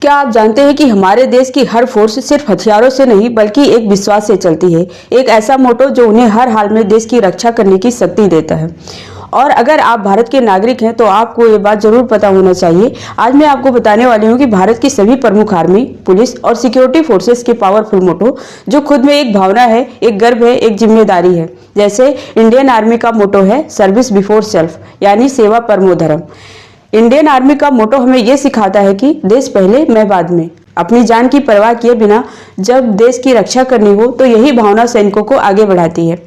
क्या आप जानते हैं कि हमारे देश की हर फोर्स सिर्फ हथियारों से नहीं बल्कि एक विश्वास से चलती है। एक ऐसा मोटो जो उन्हें हर हाल में देश की रक्षा करने की शक्ति देता है। और अगर आप भारत के नागरिक हैं तो आपको ये बात जरूर पता होना चाहिए। आज मैं आपको बताने वाली हूँ कि भारत की सभी प्रमुख आर्मी, पुलिस और सिक्योरिटी फोर्सेस के पावरफुल मोटो जो खुद में एक भावना है, एक गर्व है, एक जिम्मेदारी है। जैसे इंडियन आर्मी का मोटो है सर्विस बिफोर सेल्फ, यानी सेवा परमो धर्म। इंडियन आर्मी का मोटो हमें यह सिखाता है कि देश पहले मैं बाद में। अपनी जान की परवाह किए बिना जब देश की रक्षा करनी हो तो यही भावना सैनिकों को आगे बढ़ाती है।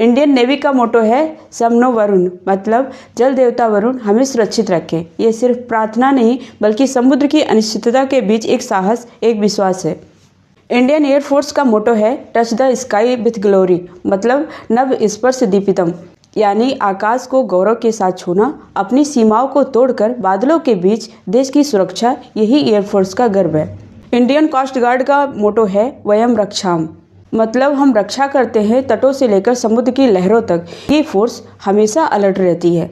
इंडियन नेवी का मोटो है समनो वरुण, मतलब जल देवता वरुण हमें सुरक्षित रखे। ये सिर्फ प्रार्थना नहीं बल्कि समुद्र की अनिश्चितता के बीच एक साहस, एक विश्वास है। इंडियन एयरफोर्स का मोटो है touch the sky with glory, मतलब नभ स्पर्श दीपितम, यानी आकाश को गौरव के साथ छूना। अपनी सीमाओं को तोड़कर बादलों के बीच देश की सुरक्षा, यही एयरफोर्स का गर्व है। इंडियन कोस्ट गार्ड का मोटो है वयम रक्षाम, मतलब हम रक्षा करते हैं तटों से लेकर समुद्र की लहरों तक। ये फोर्स हमेशा अलर्ट रहती है।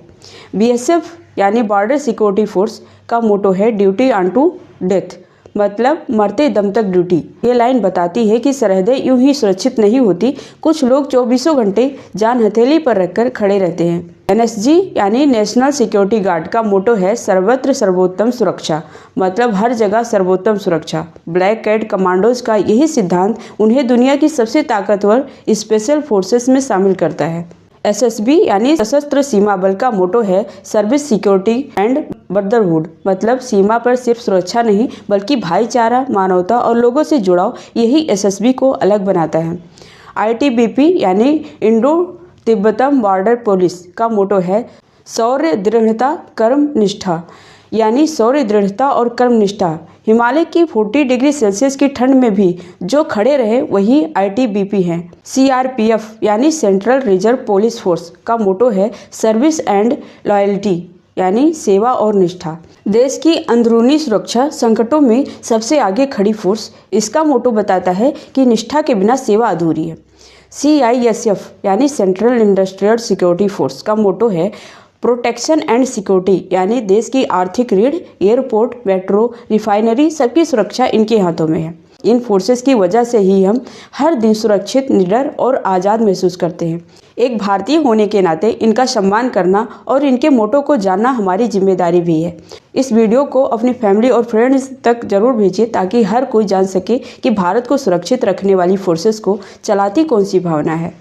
बीएसएफ यानी बॉर्डर सिक्योरिटी फोर्स का मोटो है ड्यूटी ऑन टू डेथ, मतलब मरते दम तक ड्यूटी। ये लाइन बताती है कि सरहदें यूं ही सुरक्षित नहीं होती, कुछ लोग 24 घंटे जान हथेली पर रखकर खड़े रहते हैं। एनएसजी यानी नेशनल सिक्योरिटी गार्ड का मोटो है सर्वत्र सर्वोत्तम सुरक्षा, मतलब हर जगह सर्वोत्तम सुरक्षा। ब्लैक कैट कमांडोज का यही सिद्धांत उन्हें दुनिया की सबसे ताकतवर स्पेशल फोर्सेस में शामिल करता है। एसएसबी यानी सशस्त्र सीमा बल का मोटो है सर्विस सिक्योरिटी एंड ब्रदरहुड, मतलब सीमा पर सिर्फ सुरक्षा नहीं बल्कि भाईचारा, मानवता और लोगों से जुड़ाव, यही एसएसबी को अलग बनाता है। आईटीबीपी यानी इंडो तिब्बतम बॉर्डर पुलिस का मोटो है शौर्य दृढ़ता कर्म निष्ठा, यानी शौर्य दृढ़ता और कर्मनिष्ठा। हिमालय की 40 डिग्री सेल्सियस की ठंड में भी जो खड़े रहे वही आईटीबीपी हैं। सीआरपीएफ यानी सेंट्रल रिजर्व पुलिस फोर्स का मोटो है सर्विस एंड लॉयल्टी, यानी सेवा और निष्ठा। देश की अंदरूनी सुरक्षा संकटों में सबसे आगे खड़ी फोर्स, इसका मोटो बताता है कि निष्ठा के बिना सेवा अधूरी है। सीआईएसएफ यानी सेंट्रल इंडस्ट्रियल सिक्योरिटी फोर्स का मोटो है प्रोटेक्शन एंड सिक्योरिटी, यानी देश की आर्थिक रीढ़, एयरपोर्ट, मेट्रो, रिफाइनरी, सबकी सुरक्षा इनके हाथों में है। इन फोर्सेस की वजह से ही हम हर दिन सुरक्षित, निडर और आज़ाद महसूस करते हैं। एक भारतीय होने के नाते इनका सम्मान करना और इनके मोटो को जानना हमारी जिम्मेदारी भी है। इस वीडियो को अपनी फैमिली और फ्रेंड्स तक जरूर भेजिए ताकि हर कोई जान सके कि भारत को सुरक्षित रखने वाली फोर्सेस को चलाती कौन सी भावना है।